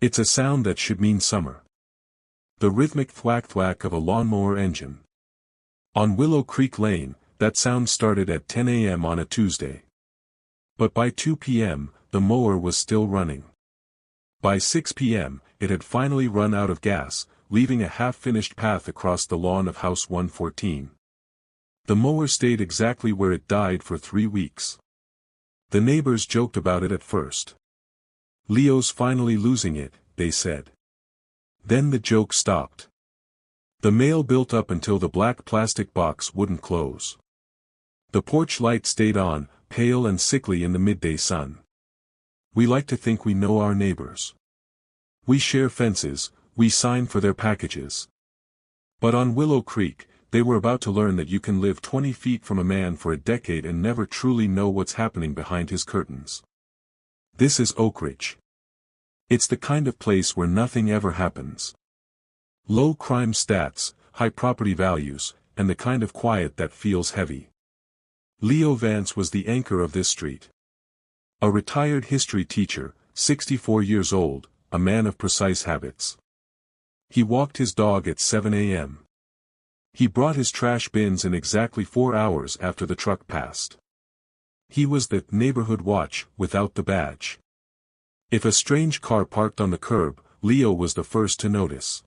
It's a sound that should mean summer. The rhythmic thwack-thwack of a lawnmower engine. On Willow Creek Lane, that sound started at 10 a.m. on a Tuesday. But by 2 p.m., the mower was still running. By 6 p.m., it had finally run out of gas, leaving a half-finished path across the lawn of House 114. The mower stayed exactly where it died for 3 weeks. The neighbors joked about it at first. "Leo's finally losing it," they said. Then the joke stopped. The mail built up until the black plastic box wouldn't close. The porch light stayed on, pale and sickly in the midday sun. We like to think we know our neighbors. We share fences, we sign for their packages. But on Willow Creek, they were about to learn that you can live 20 feet from a man for a decade and never truly know what's happening behind his curtains. This is Oak Ridge. It's the kind of place where nothing ever happens. Low crime stats, high property values, and the kind of quiet that feels heavy. Leo Vance was the anchor of this street. A retired history teacher, 64 years old, a man of precise habits. He walked his dog at 7 a.m. He brought his trash bins in exactly 4 hours after the truck passed. He was the neighborhood watch without the badge. If a strange car parked on the curb, Leo was the first to notice.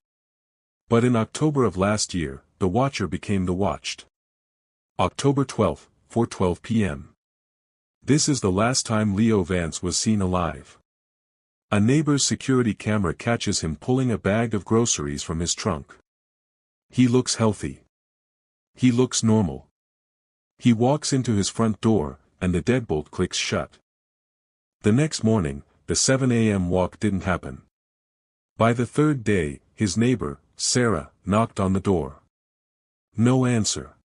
But in October of last year, the watcher became the watched. October 12, 4:12 p.m. This is the last time Leo Vance was seen alive. A neighbor's security camera catches him pulling a bag of groceries from his trunk. He looks healthy. He looks normal. He walks into his front door, and the deadbolt clicks shut. The next morning, the 7 a.m. walk didn't happen. By the third day, his neighbor, Sarah, knocked on the door. No answer.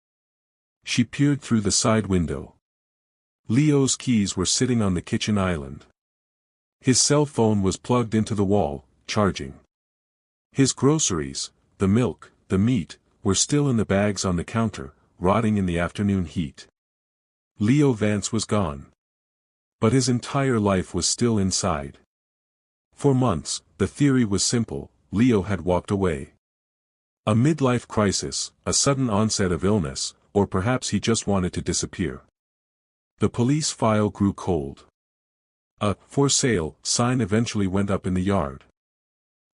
She peered through the side window. Leo's keys were sitting on the kitchen island. His cell phone was plugged into the wall, charging. His groceries, the milk, the meat, were still in the bags on the counter, rotting in the afternoon heat. Leo Vance was gone. But his entire life was still inside. For months, the theory was simple: Leo had walked away. A midlife crisis, a sudden onset of illness, or perhaps he just wanted to disappear. The police file grew cold. A "for sale" sign eventually went up in the yard.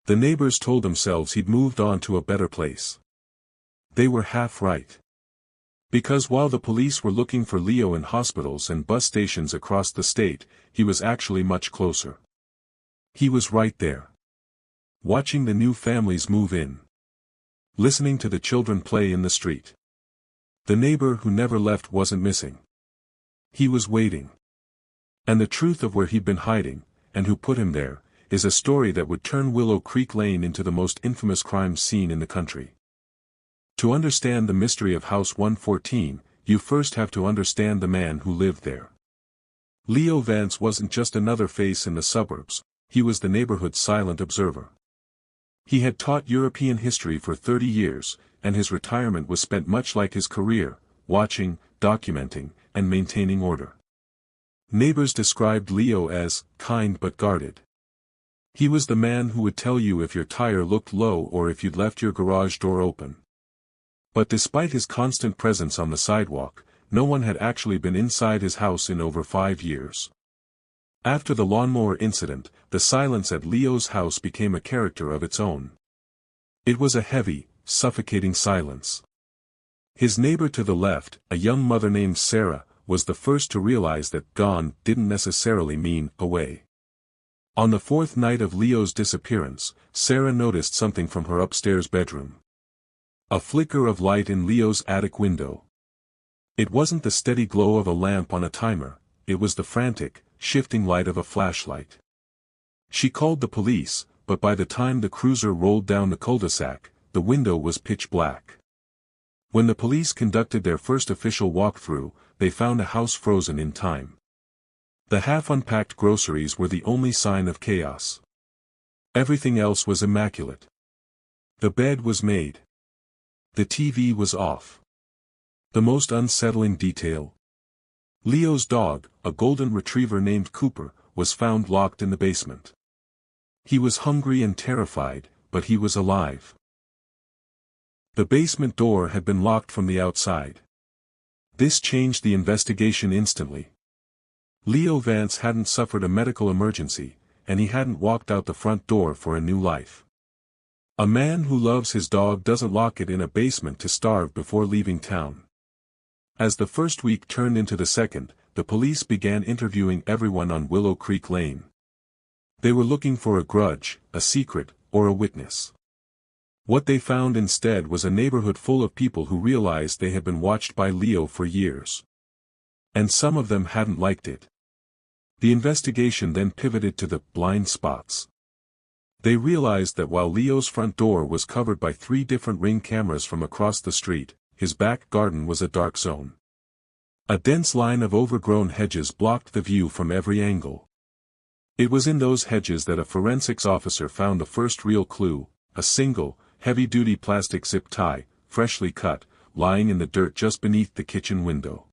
The neighbors told themselves he'd moved on to a better place. They were half right. Because while the police were looking for Leo in hospitals and bus stations across the state, he was actually much closer. He was right there. Watching the new families move in. Listening to the children play in the street. The neighbor who never left wasn't missing. He was waiting. And the truth of where he'd been hiding, and who put him there, is a story that would turn Willow Creek Lane into the most infamous crime scene in the country. To understand the mystery of House 114, you first have to understand the man who lived there. Leo Vance wasn't just another face in the suburbs, he was the neighborhood's silent observer. He had taught European history for 30 years, and his retirement was spent much like his career, watching, documenting, and maintaining order. Neighbors described Leo as kind but guarded. He was the man who would tell you if your tire looked low or if you'd left your garage door open. But despite his constant presence on the sidewalk, no one had actually been inside his house in over 5 years. After the lawnmower incident, the silence at Leo's house became a character of its own. It was a heavy, suffocating silence. His neighbor to the left, a young mother named Sarah, was the first to realize that gone didn't necessarily mean away. On the 4th night of Leo's disappearance, Sarah noticed something from her upstairs bedroom. A flicker of light in Leo's attic window. It wasn't the steady glow of a lamp on a timer, it was the frantic, shifting light of a flashlight. She called the police, but by the time the cruiser rolled down the cul-de-sac, the window was pitch black. When the police conducted their first official walkthrough, they found a house frozen in time. The half-unpacked groceries were the only sign of chaos. Everything else was immaculate. The bed was made. The TV was off. The most unsettling detail: Leo's dog, a golden retriever named Cooper, was found locked in the basement. He was hungry and terrified, but he was alive. The basement door had been locked from the outside. This changed the investigation instantly. Leo Vance hadn't suffered a medical emergency, and he hadn't walked out the front door for a new life. A man who loves his dog doesn't lock it in a basement to starve before leaving town. As the first week turned into the second, the police began interviewing everyone on Willow Creek Lane. They were looking for a grudge, a secret, or a witness. What they found instead was a neighborhood full of people who realized they had been watched by Leo for years. And some of them hadn't liked it. The investigation then pivoted to the blind spots. They realized that while Leo's front door was covered by 3 different Ring cameras from across the street, his back garden was a dark zone. A dense line of overgrown hedges blocked the view from every angle. It was in those hedges that a forensics officer found the first real clue, a single, heavy-duty plastic zip tie, freshly cut, lying in the dirt just beneath the kitchen window.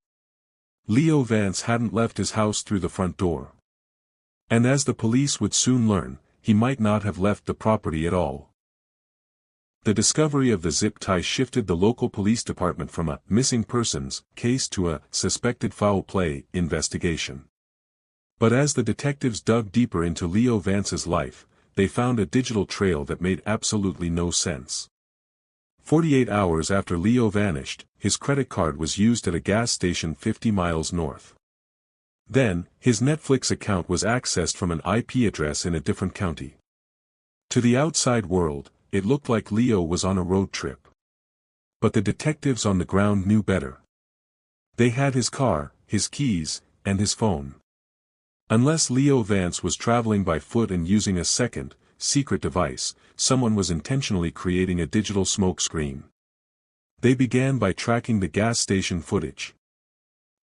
Leo Vance hadn't left his house through the front door. And as the police would soon learn, he might not have left the property at all. The discovery of the zip tie shifted the local police department from a missing persons case to a suspected foul play investigation. But as the detectives dug deeper into Leo Vance's life, they found a digital trail that made absolutely no sense. 48 hours after Leo vanished, his credit card was used at a gas station 50 miles north. Then, his Netflix account was accessed from an IP address in a different county. To the outside world, it looked like Leo was on a road trip. But the detectives on the ground knew better. They had his car, his keys, and his phone. Unless Leo Vance was traveling by foot and using a second, secret device, someone was intentionally creating a digital smoke screen. They began by tracking the gas station footage.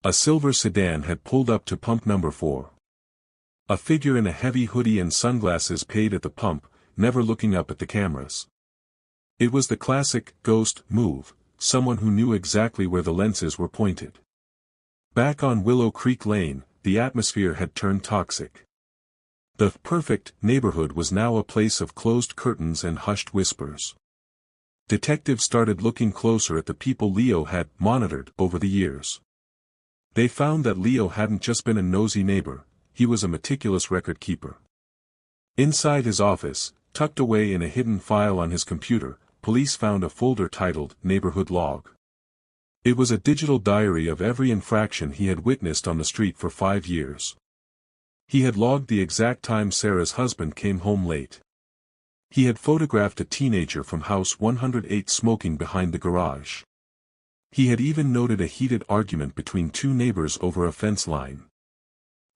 A silver sedan had pulled up to pump number 4. A figure in a heavy hoodie and sunglasses paid at the pump, never looking up at the cameras. It was the classic ghost move, someone who knew exactly where the lenses were pointed. Back on Willow Creek Lane, the atmosphere had turned toxic. The perfect neighborhood was now a place of closed curtains and hushed whispers. Detectives started looking closer at the people Leo had monitored over the years. They found that Leo hadn't just been a nosy neighbor, he was a meticulous record keeper. Inside his office, tucked away in a hidden file on his computer, police found a folder titled Neighborhood Log. It was a digital diary of every infraction he had witnessed on the street for 5 years. He had logged the exact time Sarah's husband came home late. He had photographed a teenager from house 108 smoking behind the garage. He had even noted a heated argument between 2 neighbors over a fence line.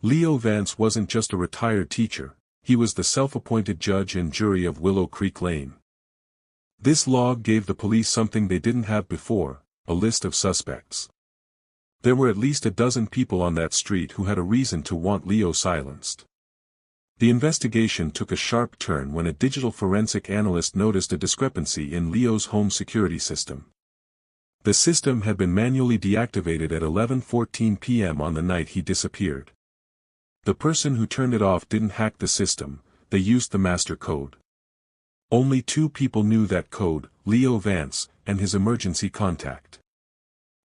Leo Vance wasn't just a retired teacher, he was the self-appointed judge and jury of Willow Creek Lane. This log gave the police something they didn't have before, a list of suspects. There were at least a dozen people on that street who had a reason to want Leo silenced. The investigation took a sharp turn when a digital forensic analyst noticed a discrepancy in Leo's home security system. The system had been manually deactivated at 11:14 p.m. on the night he disappeared. The person who turned it off didn't hack the system, they used the master code. Only 2 people knew that code, Leo Vance, and his emergency contact.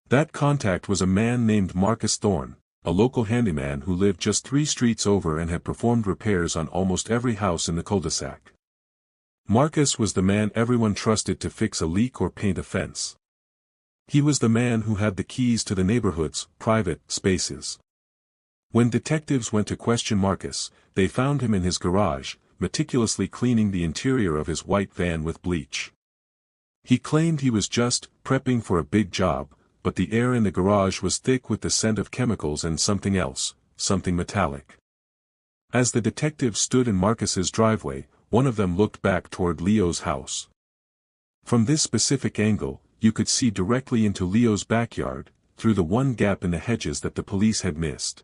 That contact was a man named Marcus Thorne, a local handyman who lived just 3 streets over and had performed repairs on almost every house in the cul-de-sac. Marcus was the man everyone trusted to fix a leak or paint a fence. He was the man who had the keys to the neighborhood's private spaces. When detectives went to question Marcus, they found him in his garage, meticulously cleaning the interior of his white van with bleach. He claimed he was just prepping for a big job, but the air in the garage was thick with the scent of chemicals and something else, something metallic. As the detectives stood in Marcus's driveway, one of them looked back toward Leo's house. From this specific angle, you could see directly into Leo's backyard, through the one gap in the hedges that the police had missed.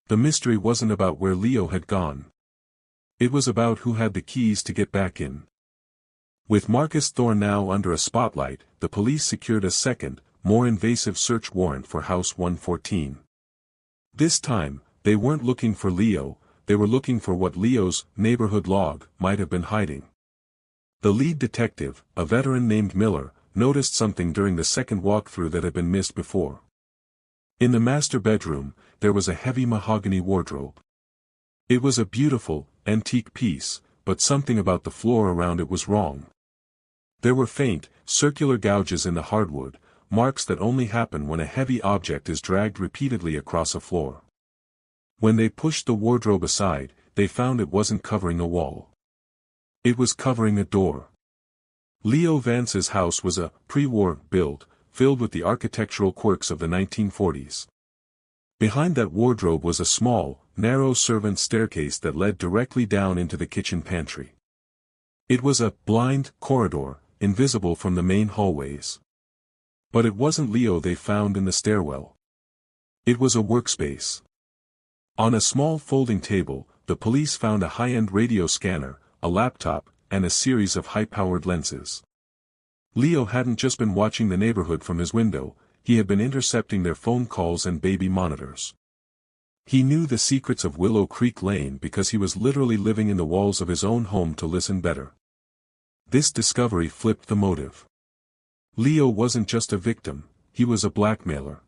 The mystery wasn't about where Leo had gone. It was about who had the keys to get back in. With Marcus Thorne now under a spotlight, the police secured a second, more invasive search warrant for House 114. This time, they weren't looking for Leo, they were looking for what Leo's neighborhood log might have been hiding. The lead detective, a veteran named Miller, noticed something during the second walkthrough that had been missed before. In the master bedroom, there was a heavy mahogany wardrobe. It was a beautiful, antique piece, but something about the floor around it was wrong. There were faint, circular gouges in the hardwood, marks that only happen when a heavy object is dragged repeatedly across a floor. When they pushed the wardrobe aside, they found it wasn't covering a wall. It was covering a door. Leo Vance's house was a pre-war build, filled with the architectural quirks of the 1940s. Behind that wardrobe was a small, narrow servant staircase that led directly down into the kitchen pantry. It was a blind corridor, invisible from the main hallways. But it wasn't Leo they found in the stairwell. It was a workspace. On a small folding table, the police found a high-end radio scanner, a laptop, and a series of high-powered lenses. Leo hadn't just been watching the neighborhood from his window, he had been intercepting their phone calls and baby monitors. He knew the secrets of Willow Creek Lane because he was literally living in the walls of his own home to listen better. This discovery flipped the motive. Leo wasn't just a victim, he was a blackmailer.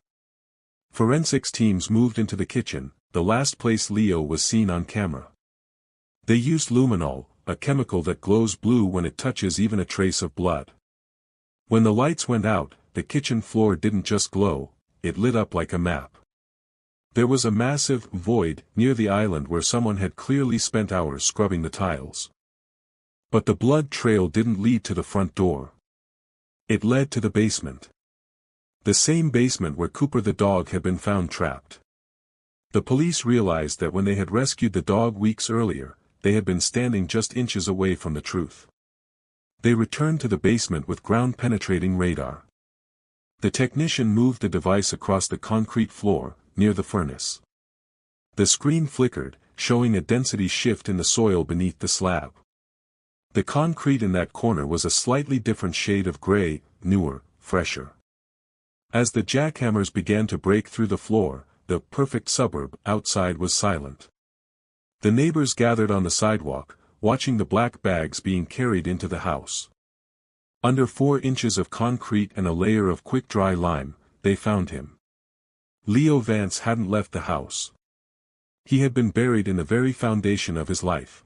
Forensics teams moved into the kitchen, the last place Leo was seen on camera. They used luminol, a chemical that glows blue when it touches even a trace of blood. When the lights went out, the kitchen floor didn't just glow, it lit up like a map. There was a massive void near the island where someone had clearly spent hours scrubbing the tiles. But the blood trail didn't lead to the front door. It led to the basement. The same basement where Cooper the dog had been found trapped. The police realized that when they had rescued the dog weeks earlier, they had been standing just inches away from the truth. They returned to the basement with ground-penetrating radar. The technician moved the device across the concrete floor, near the furnace. The screen flickered, showing a density shift in the soil beneath the slab. The concrete in that corner was a slightly different shade of gray, newer, fresher. As the jackhammers began to break through the floor, the perfect suburb outside was silent. The neighbors gathered on the sidewalk, watching the black bags being carried into the house. Under 4 inches of concrete and a layer of quick-dry lime, they found him. Leo Vance hadn't left the house. He had been buried in the very foundation of his life.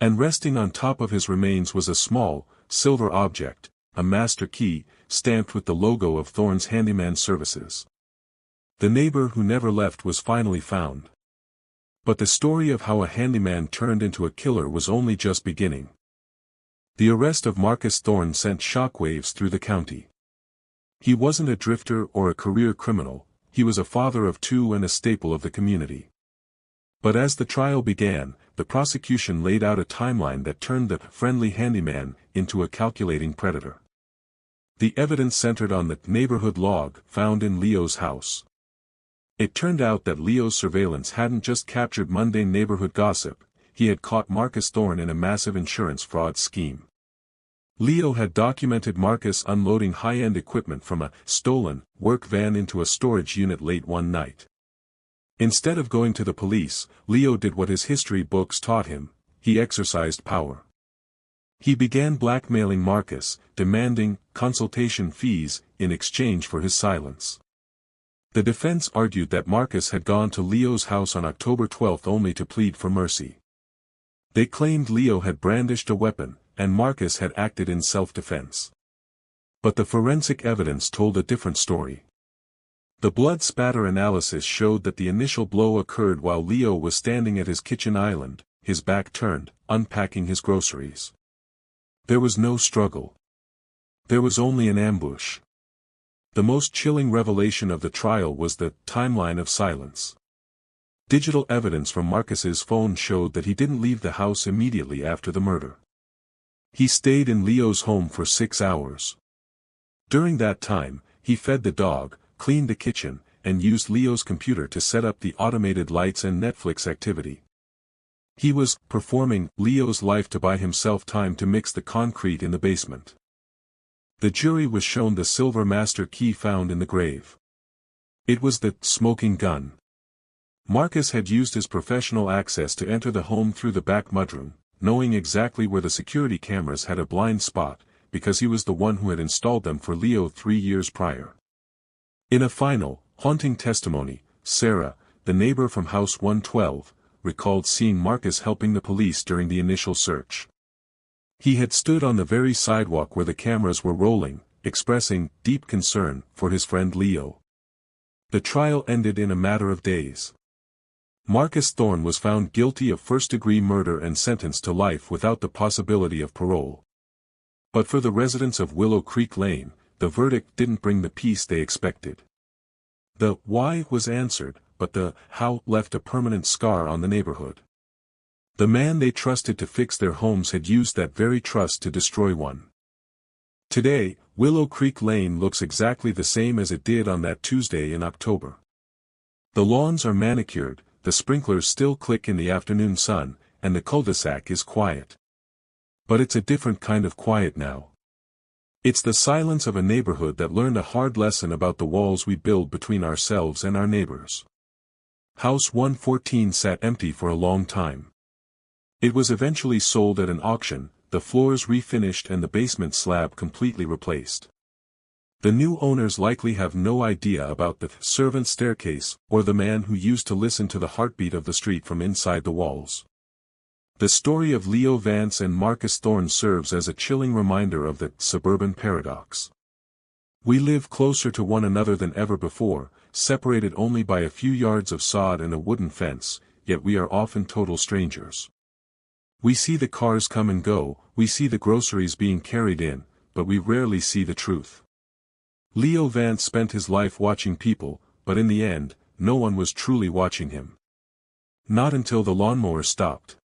And resting on top of his remains was a small, silver object, a master key, stamped with the logo of Thorne's Handyman Services. The neighbor who never left was finally found. But the story of how a handyman turned into a killer was only just beginning. The arrest of Marcus Thorne sent shockwaves through the county. He wasn't a drifter or a career criminal, he was a father of 2 and a staple of the community. But as the trial began, the prosecution laid out a timeline that turned the friendly handyman into a calculating predator. The evidence centered on the neighborhood log found in Leo's house. It turned out that Leo's surveillance hadn't just captured mundane neighborhood gossip, he had caught Marcus Thorne in a massive insurance fraud scheme. Leo had documented Marcus unloading high-end equipment from a stolen work van into a storage unit late one night. Instead of going to the police, Leo did what his history books taught him, he exercised power. He began blackmailing Marcus, demanding consultation fees in exchange for his silence. The defense argued that Marcus had gone to Leo's house on October 12 only to plead for mercy. They claimed Leo had brandished a weapon, and Marcus had acted in self-defense. But the forensic evidence told a different story. The blood spatter analysis showed that the initial blow occurred while Leo was standing at his kitchen island, his back turned, unpacking his groceries. There was no struggle. There was only an ambush. The most chilling revelation of the trial was the timeline of silence. Digital evidence from Marcus's phone showed that he didn't leave the house immediately after the murder. He stayed in Leo's home for 6 hours. During that time, he fed the dog, cleaned the kitchen, and used Leo's computer to set up the automated lights and Netflix activity. He was performing Leo's life to buy himself time to mix the concrete in the basement. The jury was shown the silver master key found in the grave. It was the smoking gun. Marcus had used his professional access to enter the home through the back mudroom, knowing exactly where the security cameras had a blind spot, because he was the one who had installed them for Leo 3 years prior. In a final, haunting testimony, Sarah, the neighbor from House 112, recalled seeing Marcus helping the police during the initial search. He had stood on the very sidewalk where the cameras were rolling, expressing deep concern for his friend Leo. The trial ended in a matter of days. Marcus Thorne was found guilty of first-degree murder and sentenced to life without the possibility of parole. But for the residents of Willow Creek Lane, the verdict didn't bring the peace they expected. The why was answered, but the how left a permanent scar on the neighborhood. The man they trusted to fix their homes had used that very trust to destroy one. Today, Willow Creek Lane looks exactly the same as it did on that Tuesday in October. The lawns are manicured, the sprinklers still click in the afternoon sun, and the cul-de-sac is quiet. But it's a different kind of quiet now. It's the silence of a neighborhood that learned a hard lesson about the walls we build between ourselves and our neighbors. House 114 sat empty for a long time. It was eventually sold at an auction, the floors refinished and the basement slab completely replaced. The new owners likely have no idea about the servant staircase or the man who used to listen to the heartbeat of the street from inside the walls. The story of Leo Vance and Marcus Thorne serves as a chilling reminder of the suburban paradox. We live closer to one another than ever before, separated only by a few yards of sod and a wooden fence, yet we are often total strangers. We see the cars come and go, we see the groceries being carried in, but we rarely see the truth. Leo Vance spent his life watching people, but in the end, no one was truly watching him. Not until the lawnmower stopped.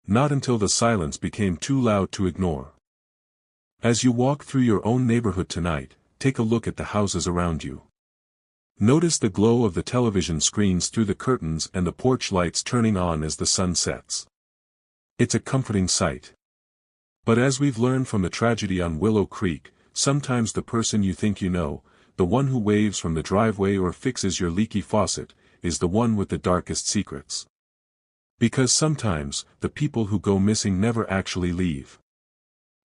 Not until the silence became too loud to ignore. As you walk through your own neighborhood tonight, take a look at the houses around you. Notice the glow of the television screens through the curtains and the porch lights turning on as the sun sets. It's a comforting sight. But as we've learned from the tragedy on Willow Creek, sometimes the person you think you know, the one who waves from the driveway or fixes your leaky faucet, is the one with the darkest secrets. Because sometimes, the people who go missing never actually leave.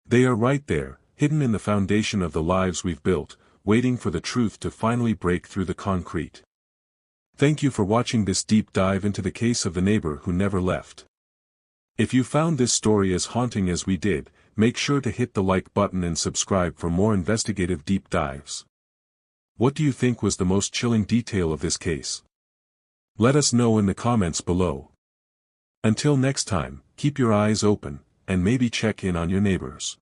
They are right there, hidden in the foundation of the lives we've built, waiting for the truth to finally break through the concrete. Thank you for watching this deep dive into the case of the neighbor who never left. If you found this story as haunting as we did, make sure to hit the like button and subscribe for more investigative deep dives. What do you think was the most chilling detail of this case? Let us know in the comments below. Until next time, keep your eyes open, and maybe check in on your neighbors.